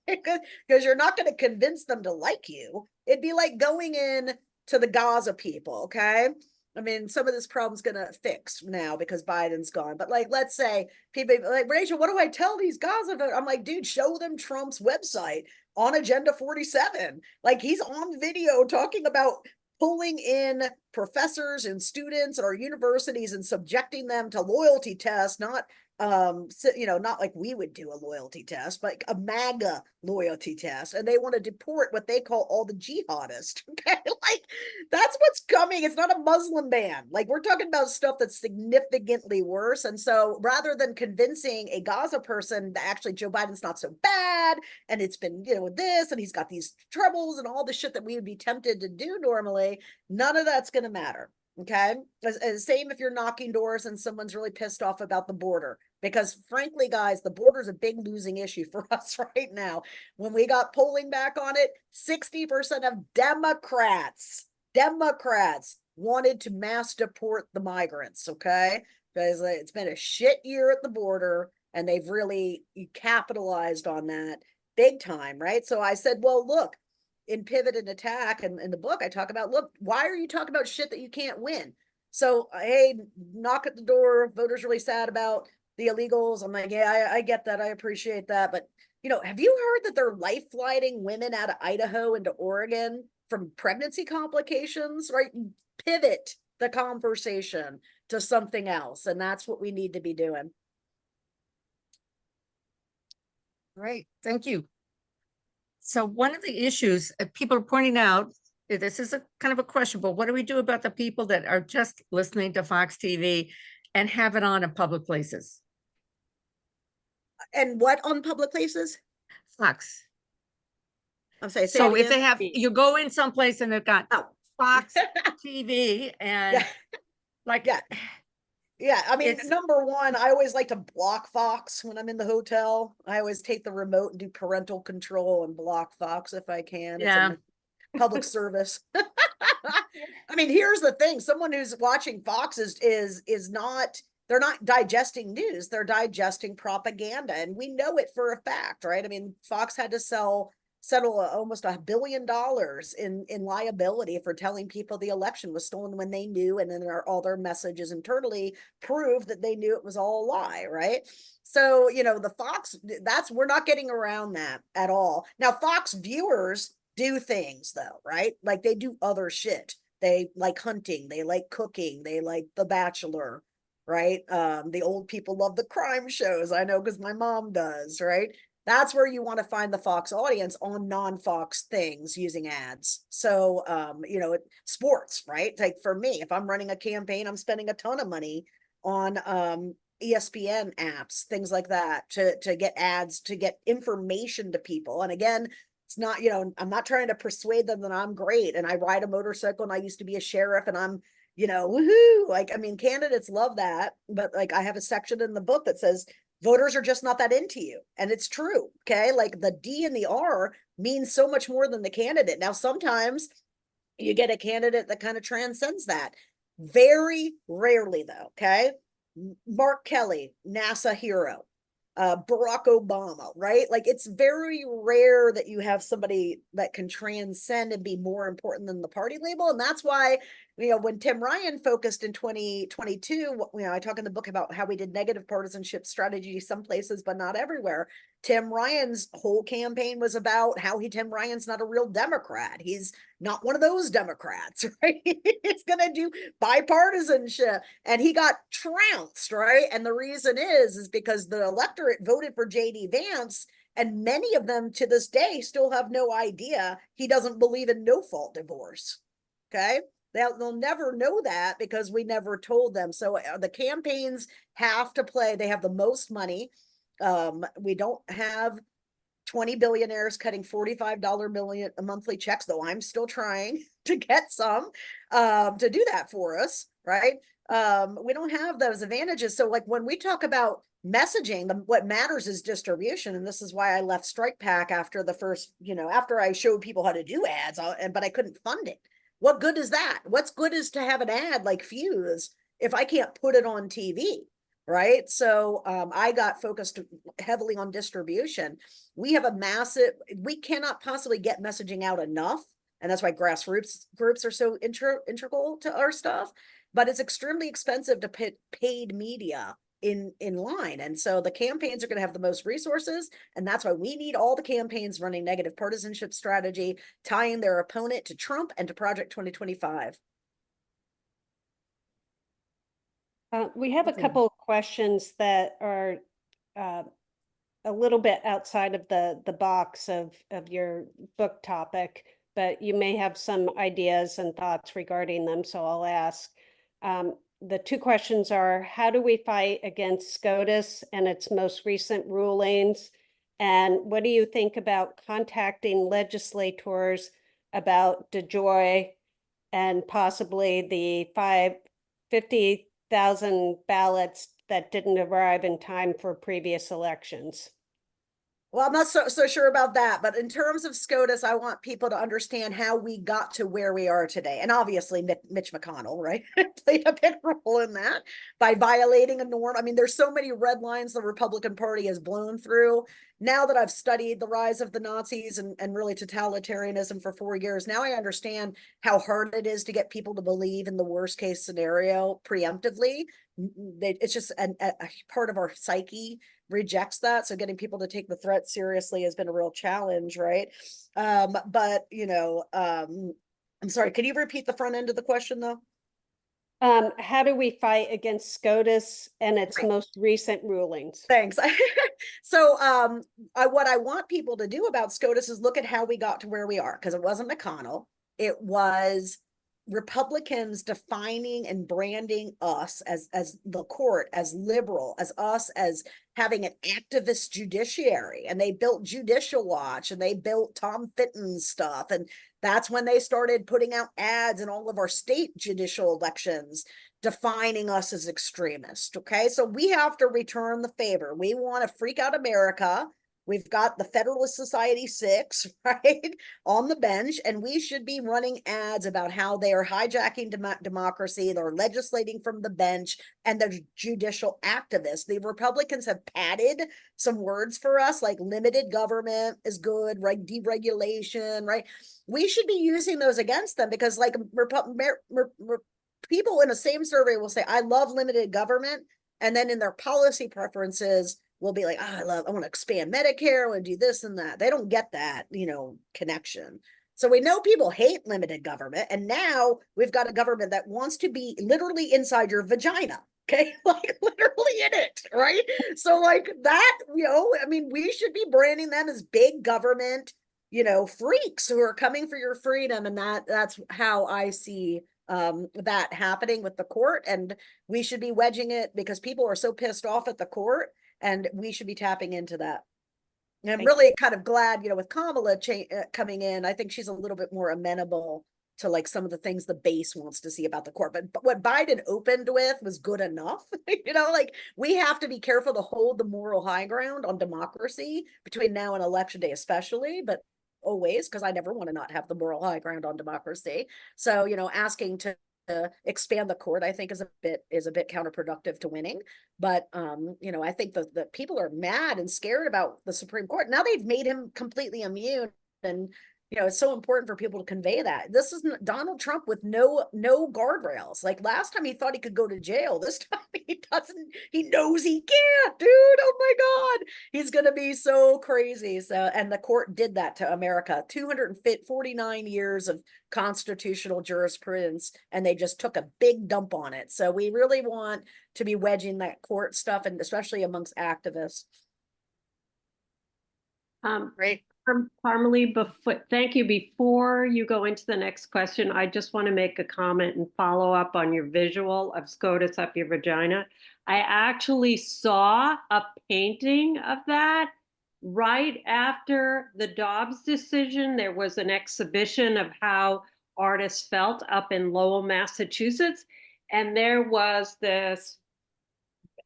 Because you're not going to convince them to like you. It'd be like going in to the Gaza people, okay? I mean, some of this problem's gonna fix now because Biden's gone. But like, let's say people like, Rachel, what do I tell these Gaza voters? I'm like, dude, show them Trump's website on Agenda 47. Like, he's on video talking about pulling in professors and students at our universities and subjecting them to loyalty tests, not you know, not like we would do a loyalty test, but like a MAGA loyalty test. And they want to deport what they call all the jihadists. Okay, like that's what's coming. It's not a Muslim ban. Like, we're talking about stuff that's significantly worse. And so rather than convincing a Gaza person that actually Joe Biden's not so bad and it's been, you know, this and he's got these troubles and all the shit that we would be tempted to do normally, none of that's going to matter. Okay. Same if you're knocking doors and someone's really pissed off about the border, because frankly, guys, the border is a big losing issue for us right now. When we got polling back on it, 60% of Democrats wanted to mass deport the migrants. Okay. Because it's been a shit year at the border and they've really capitalized on that big time. Right. So I said, well, look, in Pivot and Attack and in the book, I talk about, look, why are you talking about shit that you can't win? So, hey, knock at the door, voters really sad about the illegals. I'm like, yeah, I get that. I appreciate that. But, you know, have you heard that they're life flighting women out of Idaho into Oregon from pregnancy complications, right? Pivot the conversation to something else. And that's what we need to be doing. Great, thank you. So one of the issues people are pointing out, this is a kind of a question, but what do we do about the people that are just listening to Fox TV and have it on in public places? And what on public places? Fox. I'm saying, so if they have, you go in someplace and they've got Fox TV and yeah. like, yeah, I mean, number one, I always like to block Fox when I'm in the hotel. I always take the remote and do parental control and block Fox if I can. Yeah. It's a public service. I mean, here's the thing. Someone who's watching Fox is not they're not digesting news, they're digesting propaganda. And we know it for a fact, right? I mean, Fox had to settle almost $1 billion in liability for telling people the election was stolen when they knew, and then all their messages internally proved that they knew it was all a lie, right? So, you know, the Fox, we're not getting around that at all. Now, Fox viewers do things though, right? Like they do other shit. They like hunting, they like cooking, they like The Bachelor, right? The old people love the crime shows. I know because my mom does, right? That's where you want to find the Fox audience on non-Fox things using ads. So, you know, sports, right? Like for me, if I'm running a campaign, I'm spending a ton of money on ESPN apps, things like that, to get ads, to get information to people. And again, it's not, you know, I'm not trying to persuade them that I'm great and I ride a motorcycle and I used to be a sheriff and I'm, you know, woohoo. Like, I mean, candidates love that, but like I have a section in the book that says voters are just not that into you. And it's true. Okay. Like the D and the R means so much more than the candidate. Now, sometimes you get a candidate that kind of transcends that. Very rarely though. Okay. Mark Kelly, NASA hero, Barack Obama, right? Like it's very rare that you have somebody that can transcend and be more important than the party label. And that's why, you know, when Tim Ryan focused in 2022, you know, I talk in the book about how we did negative partisanship strategy some places, but not everywhere. Tim Ryan's whole campaign was about how Tim Ryan's not a real Democrat. He's not one of those Democrats, right? He's going to do bipartisanship. And he got trounced, right? And the reason is because the electorate voted for J.D. Vance, and many of them to this day still have no idea he doesn't believe in no-fault divorce, okay? They'll never know that because we never told them. So the campaigns have to play. They have the most money. We don't have 20 billionaires cutting $45 million monthly checks, though I'm still trying to get some to do that for us, right? We don't have those advantages. So like when we talk about messaging, what matters is distribution. And this is why I left Strike Pack after the first, you know, after I showed people how to do ads, but I couldn't fund it. What good is that? What's good is to have an ad like Fuse if I can't put it on TV, right? So I got focused heavily on distribution. We have a massive, we cannot possibly get messaging out enough. And that's why grassroots groups are so integral to our stuff. But it's extremely expensive to put paid media in line. And so the campaigns are going to have the most resources. And that's why we need all the campaigns running negative partisanship strategy, tying their opponent to Trump and to Project 2025. We have a couple of questions that are a little bit outside of the box of your book topic, but you may have some ideas and thoughts regarding them, so I'll ask. The two questions are, how do we fight against SCOTUS and its most recent rulings? And what do you think about contacting legislators about DeJoy and possibly the 50,000 ballots that didn't arrive in time for previous elections? Well, I'm not so sure about that, but in terms of SCOTUS, I want people to understand how we got to where we are today. And obviously Mitch McConnell, right, played a big role in that by violating a norm. I mean, there's so many red lines the Republican Party has blown through. Now that I've studied the rise of the Nazis and really totalitarianism for 4 years, now I understand how hard it is to get people to believe in the worst case scenario preemptively. It's just a part of our psyche rejects that. So getting people to take the threat seriously has been a real challenge, right? But you know, I'm sorry, could you repeat the front end of the question though? How do we fight against SCOTUS and its Right. most recent rulings? Thanks. So what I want people to do about SCOTUS is look at how we got to where we are, because it wasn't McConnell. It was Republicans defining and branding us as the court, as liberal, as us, as having an activist judiciary. And they built Judicial Watch and they built Tom Fitton's stuff. And that's when they started putting out ads in all of our state judicial elections, defining us as extremists. Okay, so we have to return the favor. We want to freak out America We've got the Federalist Society 6, right, on the bench, and we should be running ads about how they are hijacking democracy, they're legislating from the bench, and they're judicial activists. The Republicans have padded some words for us, like limited government is good, right, deregulation, right? We should be using those against them because, like, people in the same survey will say, I love limited government, and then in their policy preferences, will be like, I want to expand Medicare, I want to do this and that. They don't get that, connection. So we know people hate limited government. And now we've got a government that wants to be literally inside your vagina. Okay. Like literally in it. Right. So like that, we should be branding them as big government, freaks who are coming for your freedom. And that's how I see that happening with the court. And we should be wedging it because people are so pissed off at the court. And we should be tapping into that. And I'm really kind of glad, with Kamala coming in, I think she's a little bit more amenable to like some of the things the base wants to see about the court. But what Biden opened with was good enough. Like we have to be careful to hold the moral high ground on democracy between now and election day, especially, but always, because I never want to not have the moral high ground on democracy. So, asking to expand the court, I think is a bit counterproductive to winning. But I think the people are mad and scared about the Supreme Court. Now they've made him completely immune, and it's so important for people to convey that. This is Donald Trump with no guardrails. Like last time he thought he could go to jail. This time he doesn't. He knows he can't, dude. Oh my God. He's gonna be so crazy. So, and the court did that to America. 249 years of constitutional jurisprudence, and they just took a big dump on it. So we really want to be wedging that court stuff, and especially amongst activists. Great. Parmalee, thank you. Before you go into the next question, I just want to make a comment and follow up on your visual of SCOTUS up your vagina. I actually saw a painting of that right after the Dobbs decision. There was an exhibition of how artists felt up in Lowell, Massachusetts, and there was this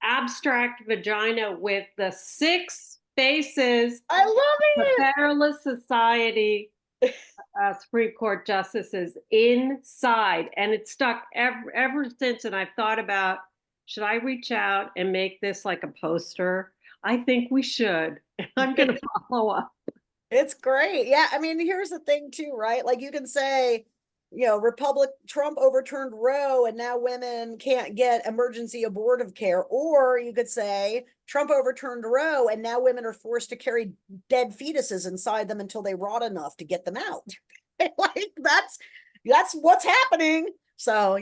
abstract vagina with the 6 faces. I love the it. Federalist Society Supreme Court justices inside, and it stuck ever since. And I've thought about, should I reach out and make this like a poster? I think we should. I'm going to follow up. It's great. Yeah. I mean, here's the thing too, right? Like you can say, Trump overturned Roe and now women can't get emergency abortive care. Or you could say Trump overturned Roe and now women are forced to carry dead fetuses inside them until they rot enough to get them out. Like that's what's happening. So,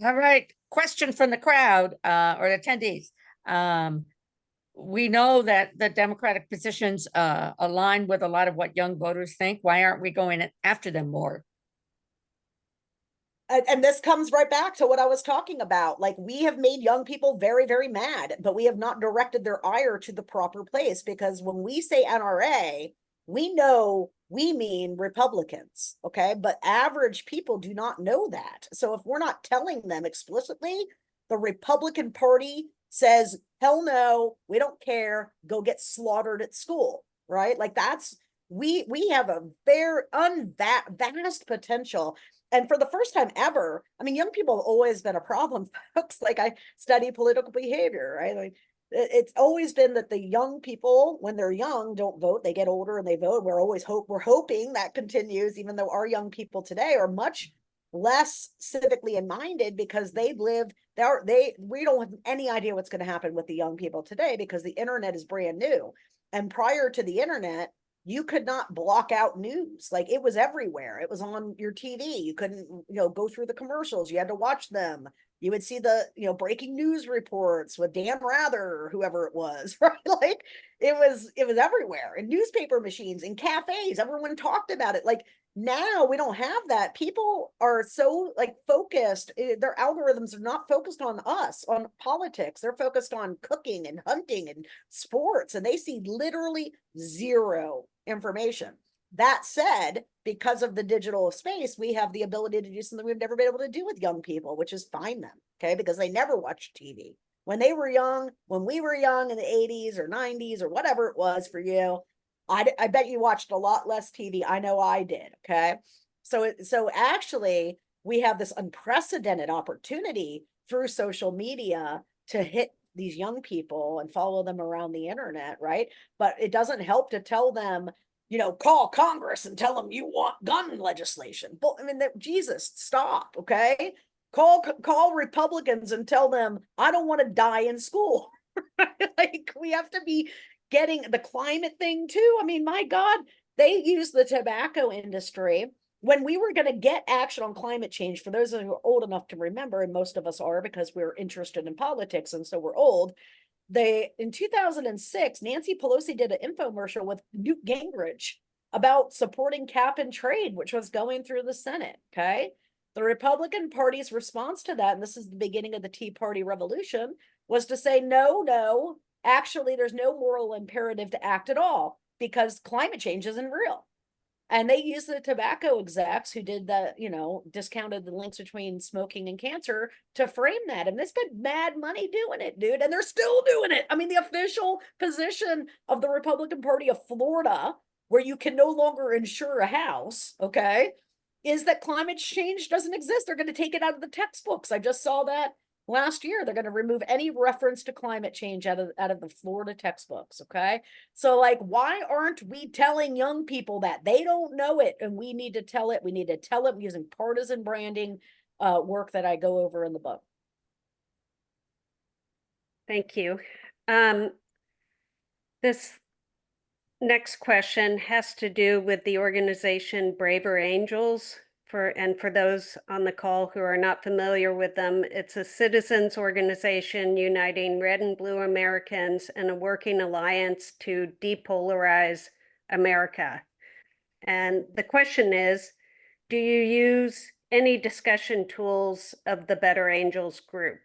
All right. Question from the crowd or the attendees. We know that the Democratic positions align with a lot of what young voters think. Why aren't we going after them more? And this comes right back to what I was talking about. Like we have made young people very, very mad, but we have not directed their ire to the proper place, because when we say NRA, we know we mean Republicans, okay? But average people do not know that. So if we're not telling them explicitly, the Republican Party says, hell no, we don't care, go get slaughtered at school, right? Like we have a very vast potential. And for the first time ever, I mean, young people have always been a problem, folks. Like I study political behavior, right? Like it's always been that the young people, when they're young, don't vote. They get older and they vote. We're hoping that continues, even though our young people today are much less civically minded because we don't have any idea what's going to happen with the young people today because the internet is brand new. And prior to the internet, you could not block out news. Like it was everywhere. It was on your TV. You couldn't, go through the commercials. You had to watch them. You would see the, breaking news reports with Dan Rather or whoever it was, right? Like it was everywhere in newspaper machines, in cafes. Everyone talked about it. Like now we don't have that. People are so like focused. Their algorithms are not focused on us, on politics. They're focused on cooking and hunting and sports, and they see literally zero information. That said, because of the digital space, we have the ability to do something we've never been able to do with young people, which is find them, okay? Because they never watch TV. When they were young, when we were young in the 80s or 90s or whatever it was for you, I bet you watched a lot less TV. I know I did. Okay. So actually, we have this unprecedented opportunity through social media to hit these young people and follow them around the internet, right? But it doesn't help to tell them, call Congress and tell them you want gun legislation. But I mean, Jesus, stop, okay? Call Republicans and tell them I don't want to die in school. Like, we have to be getting the climate thing too. I mean, my God, they use the tobacco industry. When we were going to get action on climate change, for those who are old enough to remember, and most of us are because we're interested in politics and so we're old, in 2006, Nancy Pelosi did an infomercial with Newt Gingrich about supporting cap and trade, which was going through the Senate. Okay. The Republican Party's response to that, and this is the beginning of the Tea Party revolution, was to say, no, actually, there's no moral imperative to act at all because climate change isn't real. And they used the tobacco execs who did the, discounted the links between smoking and cancer to frame that. And they spent mad money doing it, dude. And they're still doing it. I mean, the official position of the Republican Party of Florida, where you can no longer insure a house, okay, is that climate change doesn't exist. They're going to take it out of the textbooks. I just saw that last year. They're going to remove any reference to climate change out of the Florida textbooks. Okay. So, like, why aren't we telling young people that? They don't know it, and we need to tell it. We need to tell it using partisan branding work that I go over in the book. Thank you. This next question has to do with the organization Braver Angels. For those on the call who are not familiar with them, it's a citizens organization uniting red and blue Americans in a working alliance to depolarize America. And the question is, do you use any discussion tools of the Better Angels group?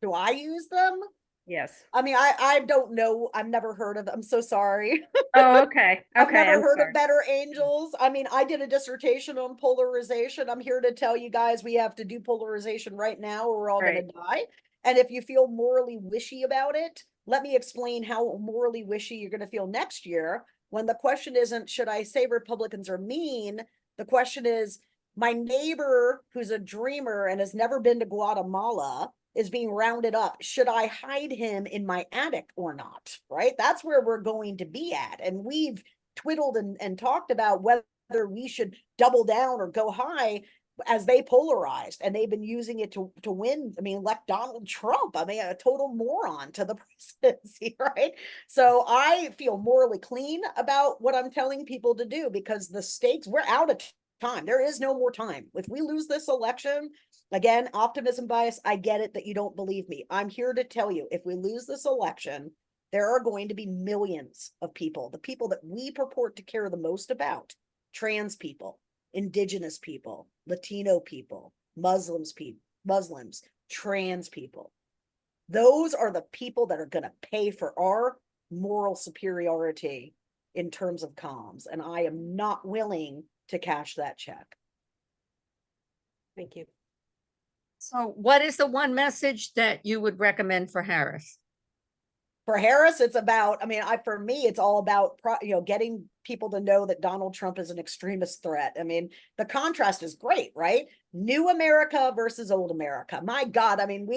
Do I use them? Yes. I mean, I don't know. I've never heard of them. I'm so sorry. Oh, okay. I've Okay. never I'm heard sorry. of Better Angels. I mean, I did a dissertation on polarization. I'm here to tell you guys we have to do polarization right now or we're all going to die. And if you feel morally wishy about it, let me explain how morally wishy you're going to feel next year. When the question isn't, should I say Republicans are mean? The question is, my neighbor who's a dreamer and has never been to Guatemala is being rounded up. Should I hide him in my attic or not? Right? That's where we're going to be at. And we've twiddled and talked about whether we should double down or go high as they polarized, and they've been using it to win. I mean, elect Donald Trump. I mean, a total moron to the presidency, right? So I feel morally clean about what I'm telling people to do because the stakes, we're out of time. There is no more time. If we lose this election, again, optimism bias, I get it that you don't believe me. I'm here to tell you, if we lose this election, there are going to be millions of people, the people that we purport to care the most about, trans people, indigenous people, Latino people, Muslims, trans people. Those are the people that are going to pay for our moral superiority in terms of comms. And I am not willing to cash that check. Thank you. So what is the one message that you would recommend for Harris? For Harris, it's about, I mean, for me, it's all about, getting people to know that Donald Trump is an extremist threat. I mean, the contrast is great, right? New America versus old America. My God, I mean,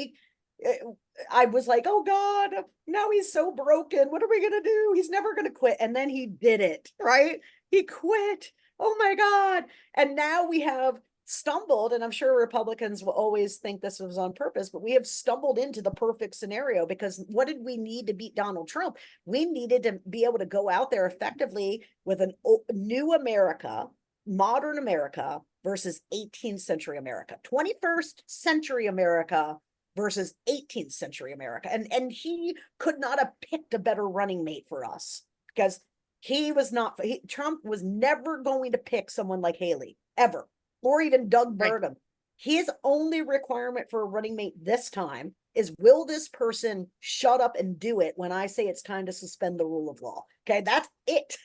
I was like, oh God, now he's so broken. What are we going to do? He's never going to quit. And then he did it, right? He quit. Oh my God. And now we have stumbled, and I'm sure Republicans will always think this was on purpose, but we have stumbled into the perfect scenario because what did we need to beat Donald Trump? We needed to be able to go out there effectively with a new America, modern America versus 18th century America, 21st century America versus 18th century America. And he could not have picked a better running mate for us because Trump was never going to pick someone like Haley, ever. Or even Doug Burgum. Right. His only requirement for a running mate this time is, will this person shut up and do it when I say it's time to suspend the rule of law? Okay, that's it.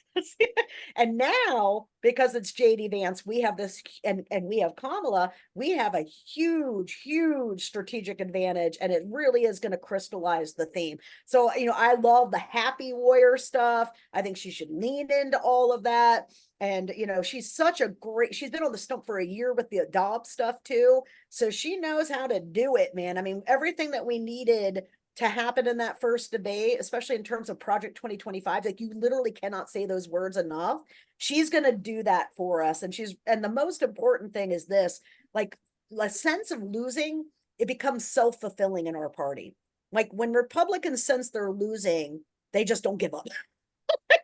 And now, because it's JD Vance, we have this, and we have Kamala, we have a huge strategic advantage, and it really is going to crystallize the theme. So, I love the happy warrior stuff. I think she should lean into all of that. And, she's she's been on the stump for a year with the adopt stuff too. So she knows how to do it, man. I mean, everything that we needed to happen in that first debate, especially in terms of Project 2025, like you literally cannot say those words enough. She's going to do that for us. And the most important thing is this, like a sense of losing, it becomes self-fulfilling in our party. Like when Republicans sense they're losing, they just don't give up.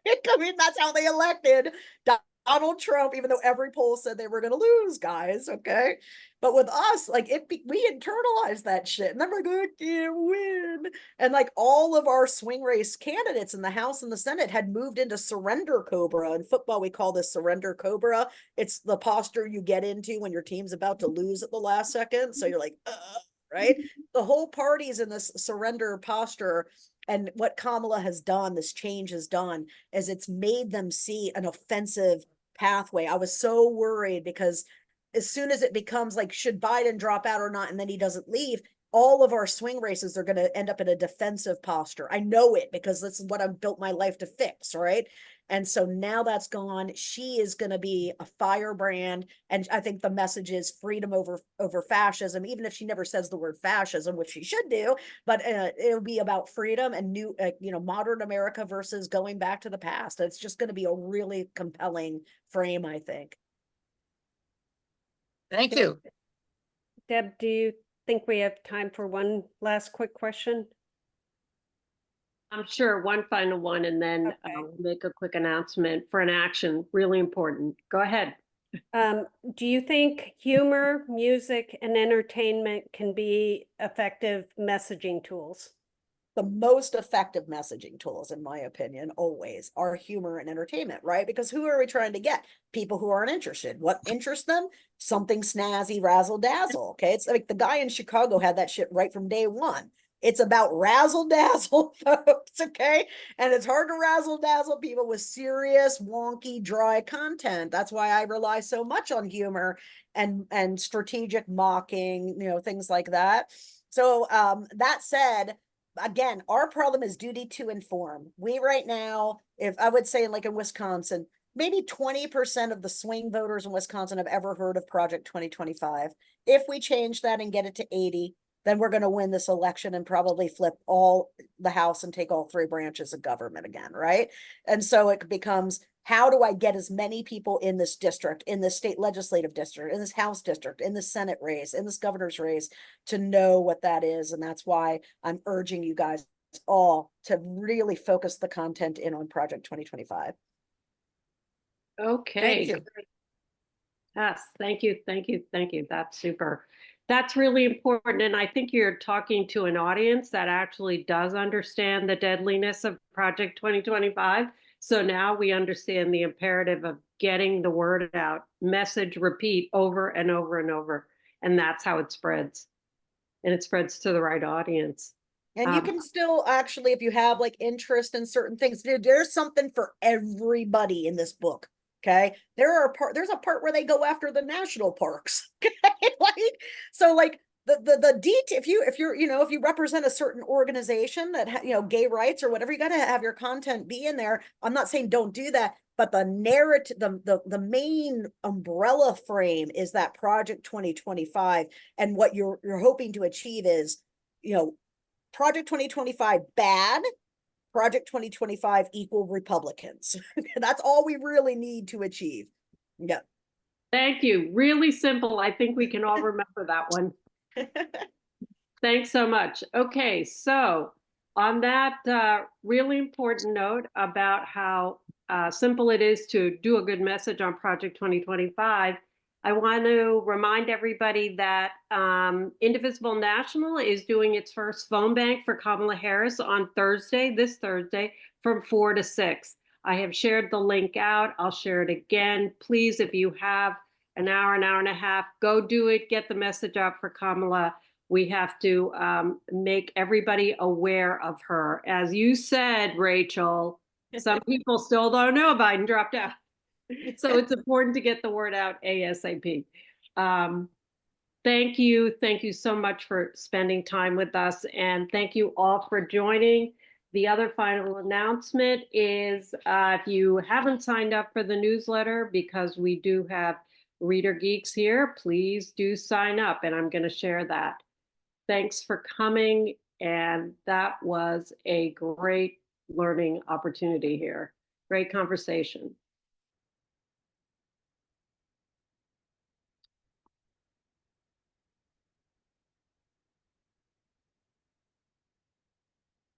I mean, that's how they elected Donald Trump, even though every poll said they were going to lose, guys. Okay. But with us, like we internalized that shit. And then we're like, I can't win. And like all of our swing race candidates in the House and the Senate had moved into surrender cobra. In football, we call this surrender cobra. It's the posture you get into when your team's about to lose at the last second. So you're like, right? The whole party's in this surrender posture. And what Kamala has done, this change has done, is it's made them see an offensive pathway. I was so worried because as soon as it becomes like, should Biden drop out or not, and then he doesn't leave, all of our swing races are going to end up in a defensive posture. I know it because this is what I've built my life to fix, right? And so now that's gone. She is going to be a firebrand. And I think the message is freedom over fascism, even if she never says the word fascism, which she should do, but it'll be about freedom and new, modern America versus going back to the past. It's just going to be a really compelling frame, I think. Thank you. Deb, do you think we have time for one last quick question? I'm sure one final one, and then Okay. we'll make a quick announcement for an action. Really important. Go ahead. Do you think humor, music, and entertainment can be effective messaging tools? The most effective messaging tools, in my opinion, always are humor and entertainment, right? Because who are we trying to get? People who aren't interested. What interests them? Something snazzy, razzle dazzle. Okay. It's like the guy in Chicago had that shit right from day one. It's about razzle dazzle, folks. Okay. And it's hard to razzle dazzle people with serious, wonky, dry content. That's why I rely so much on humor and strategic mocking, things like that. So that said, again, our problem is duty to inform. We right now, if I would say like in Wisconsin, maybe 20% of the swing voters in Wisconsin have ever heard of Project 2025. If we change that and get it to 80, then we're going to win this election and probably flip all the House and take all three branches of government again, right? And so it becomes, how do I get as many people in this district, in this state legislative district, in this House district, in the Senate race, in this governor's race, to know what that is? And that's why I'm urging you guys all to really focus the content in on Project 2025. Okay. Thank you. Yes, thank you. That's super. That's really important. And I think you're talking to an audience that actually does understand the deadliness of Project 2025. So now we understand the imperative of getting the word out, message, repeat over and over and over. And that's how it spreads. And it spreads to the right audience. And you can still actually, if you have like interest in certain things, there's something for everybody in this book. Okay. There's a part where they go after the national parks. Okay. Like the detail, if you represent a certain organization that, gay rights or whatever, you got to have your content be in there. I'm not saying don't do that, but the narrative, the main umbrella frame is that Project 2025. And what you're hoping to achieve is, Project 2025 bad, Project 2025 equal Republicans. That's all we really need to achieve. Yeah. Thank you. Really simple. I think we can all remember that one. Thanks so much. Okay, so on that really important note about how simple it is to do a good message on Project 2025, I want to remind everybody that Indivisible National is doing its first phone bank for Kamala Harris on this Thursday, from 4 to 6. I have shared the link out. I'll share it again. Please, if you have an hour and a half, go do it. Get the message out for Kamala. We have to make everybody aware of her. As you said, Rachel, Some people still don't know Biden dropped out. So it's important to get the word out ASAP. Thank you so much for spending time with us, and thank you all for joining. The other final announcement is if you haven't signed up for the newsletter, because we do have Reader Geeks here, please do sign up, and I'm going to share that. Thanks for coming, and that was a great learning opportunity here. Great conversation.